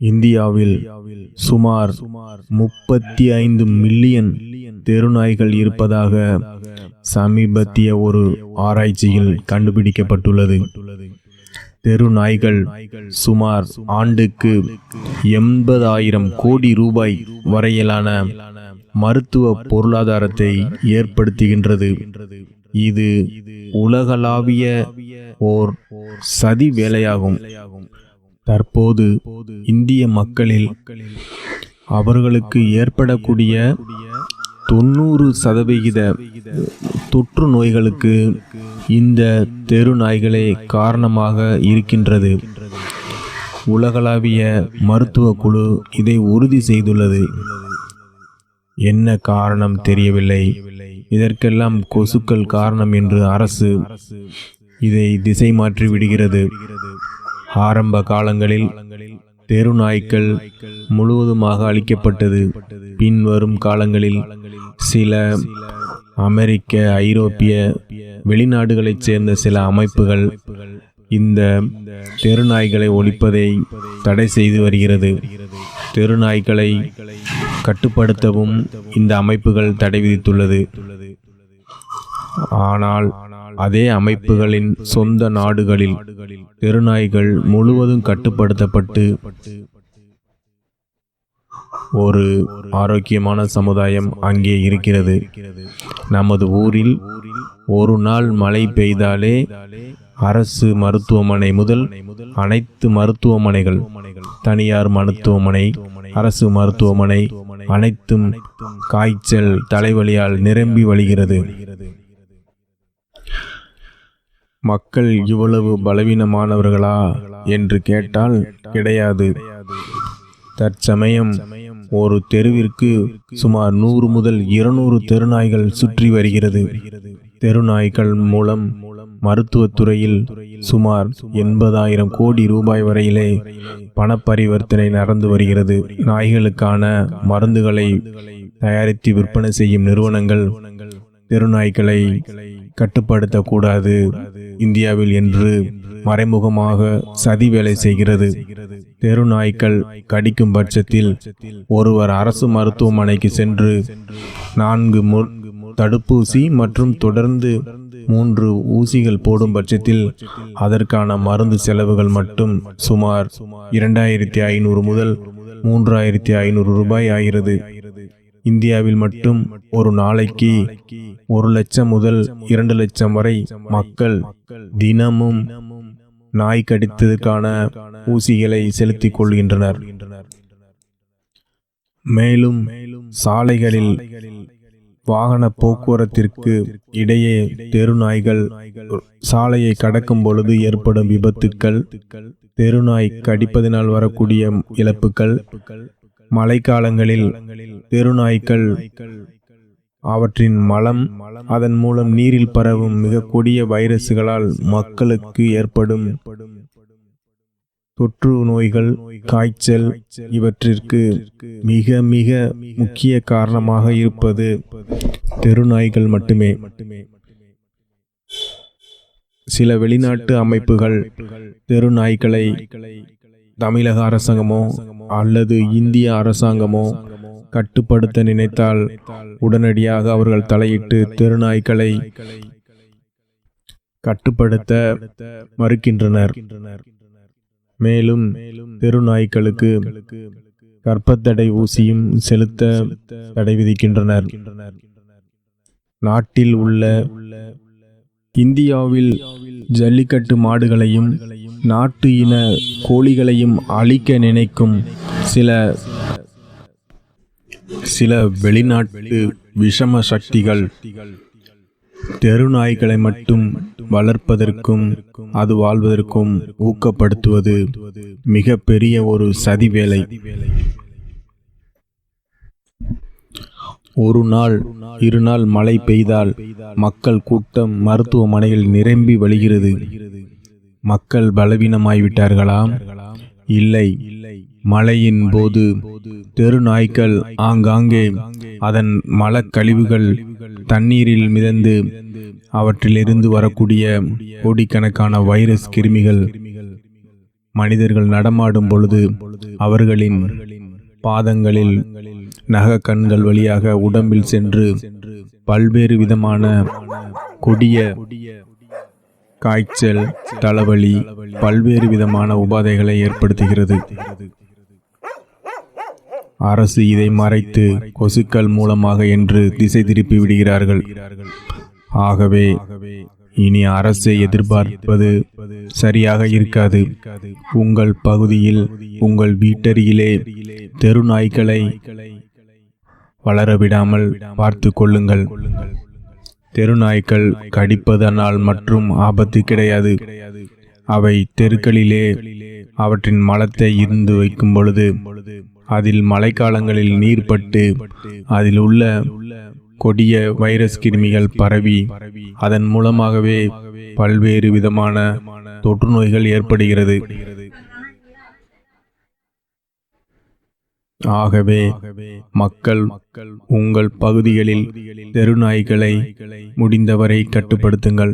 இந்தியாவில் சுமார் 35 மில்லியன் தெருநாய்கள் இருப்பதாக சமீபத்திய ஒரு ஆராய்ச்சியில் கண்டுபிடிக்கப்பட்டுள்ளது. தெருநாய்கள் சுமார் ஆண்டுக்கு 80,000 கோடி ரூபாய் வரையிலான மருத்துவ பொருளாதாரத்தை ஏற்படுத்துகின்றது. இது உலகளாவிய ஓர் சதி வேலையாகும். தற்போது இந்திய மக்களில் அவர்களுக்கு ஏற்படக்கூடிய 90% தொற்று நோய்களுக்கு இந்த தெரு நாய்களே காரணமாக இருக்கின்றது. உலகளாவிய மருத்துவ குழு இதை உறுதி செய்துள்ளது. என்ன காரணம் தெரியவில்லை. இதற்கெல்லாம் கொசுக்கள் காரணம் என்று அரசு இதை திசை மாற்றி விடுகிறது. ஆரம்ப காலங்களில் தெரு நாய்க்கள் முழுவதுமாக அழிக்கப்பட்டது. பின்வரும் காலங்களில் சில அமெரிக்க, ஐரோப்பிய, வெளிநாடுகளைச் சேர்ந்த சில அமைப்புகள் இந்த தெருநாய்களை ஒழிப்பதை தடை செய்து வருகிறது. தெருநாய்களை கட்டுப்படுத்தவும் இந்த அமைப்புகள் தடை விதித்துள்ளது. ஆனால் அதே அமைப்புகளின் சொந்த நாடுகளில் தெருநாய்கள் முழுவதும் கட்டுப்படுத்தப்பட்டு ஒரு ஆரோக்கியமான சமுதாயம் அங்கே இருக்கிறது. நமது ஊரில் ஒரு நாள் மழை பெய்தாலே அரசு மருத்துவமனை முதல் அனைத்து மருத்துவமனைகள், தனியார் மருத்துவமனை, அரசு மருத்துவமனை அனைத்தும் காய்ச்சல், தலைவலியால் நிரம்பி வழிகிறது. மக்கள் இவ்வளவு பலவீனமானவர்களா என்று கேட்டால் கிடையாது. தற்சமயம் ஒரு தெருவிற்கு சுமார் 100 முதல் 200 தெருநாய்கள் சுற்றி வருகிறது. தெருநாய்கள் மூலம் மருத்துவத்துறையில் சுமார் 80,000 கோடி ரூபாய் வரையிலே பணப்பரிவர்த்தனை நடந்து வருகிறது. நாய்களுக்கான மருந்துகளை தயாரித்து விற்பனை செய்யும் நிறுவனங்கள் தெருநாய்களை கட்டுப்படுத்தக்கூடாது இந்தியாவில் என்று மறைமுகமாக சதி வேலை செய்கிறது. தெருநாய்க்கள் கடிக்கும் பட்சத்தில் ஒருவர் அரசு மருத்துவமனைக்கு சென்று 4 தடுப்பூசி மற்றும் தொடர்ந்து 3 ஊசிகள் போடும் பட்சத்தில் அதற்கான மருந்து செலவுகள் மட்டும் சுமார் 2,500 முதல் 3,500 ரூபாய் ஆகிறது. இந்தியாவில் மட்டும் ஒரு நாளைக்கு 1 லட்சம் முதல் 2 லட்சம் வரை மக்கள் தினமும் நாய் கடித்ததற்கான ஊசிகளை செலுத்திக் கொள்கின்றனர். மேலும் சாலைகளில் வாகன போக்குவரத்திற்கு இடையே தெருநாய்கள் சாலையை கடக்கும் பொழுது ஏற்படும் விபத்துக்கள், தெருநாய் கடிப்பதனால் வரக்கூடிய இழப்புகள், மழைக்காலங்களில் தெருநாய்க்கள் அவற்றின் மலம், அதன் மூலம் நீரில் பரவும் மிக கொடிய வைரசுகளால் மக்களுக்கு ஏற்படும் தொற்று நோய்கள், காய்ச்சல் இவற்றிற்கு மிக மிக முக்கிய காரணமாக இருப்பது தெருநாய்கள் மட்டுமே. சில வெளிநாட்டு அமைப்புகள் தெருநாய்களை தமிழக அரசாங்கமோ அல்லது இந்திய அரசாங்கமோ கட்டுப்படுத்த நினைத்தால் உடனடியாக அவர்கள் தலையிட்டு தெருநாய்களை கட்டுப்படுத்த மறுக்கின்றனர். மேலும் தெருநாய்களுக்கு கர்ப்பத்தடை ஊசியும் செலுத்த தடை விதிக்கின்றனர். நாட்டில் உள்ள இந்தியாவில் ஜல்லிக்கட்டு மாடுகளையும் நாட்டு இன கோழிகளையும் அழிக்க நினைக்கும் சில வெளிநாட்டு விஷம சக்திகள் தெருநாய்களை மட்டும் வளர்ப்பதற்கும் அது வாழ்வதற்கும் ஊக்கப்படுத்துவது மிக பெரிய ஒரு சதி வேலை. ஒரு நாள் 2 நாள் மழை பெய்தால் மக்கள் கூட்டம் மருத்துவமனையில் நிரம்பி வழிகிறது. மக்கள் பலவீனமாய்விட்டார்களா? இல்லை. மழையின் போது தெருநாய்க்கள் ஆங்காங்கே அதன் மலக்கழிவுகள் தண்ணீரில் மிதந்து அவற்றிலிருந்து வரக்கூடிய கோடிக்கணக்கான வைரஸ் கிருமிகள் மனிதர்கள் நடமாடும் பொழுது அவர்களின் பாதங்களில் நகக்கண்கள் வழியாக உடம்பில் சென்று பல்வேறு விதமான கொடிய காய்ச்சல், தலைவலி, பல்வேறு விதமான உபாதைகளை ஏற்படுத்துகிறது. அரசு இதை மறைத்து கொசுக்கள் மூலமாக என்று திசை திருப்பி விடுகிறார்கள். ஆகவே இனி அரசை எதிர்பார்ப்பது சரியாக இருக்காது. உங்கள் பகுதியில், உங்கள் வீட்டருகிலே தெரு நாய்களை வளரவிடாமல் பார்த்து கொள்ளுங்கள். தெருநாய்க்கள் கடிப்பதனால் மற்றும் ஆபத்து கிடையாது. அவை தெருக்களிலே அவற்றின் மலத்தை இருந்து வைக்கும் பொழுது அதில் மழைக்காலங்களில் நீர் பட்டு அதில் உள்ள கொடிய வைரஸ் கிருமிகள் பரவி அதன் மூலமாகவே பல்வேறு விதமான தொற்று நோய்கள் ஏற்படுகிறது. ஆகவே மக்கள் உங்கள் பகுதிகளில் தெருநாய்களை முடிந்தவரை கட்டுப்படுத்துங்கள்.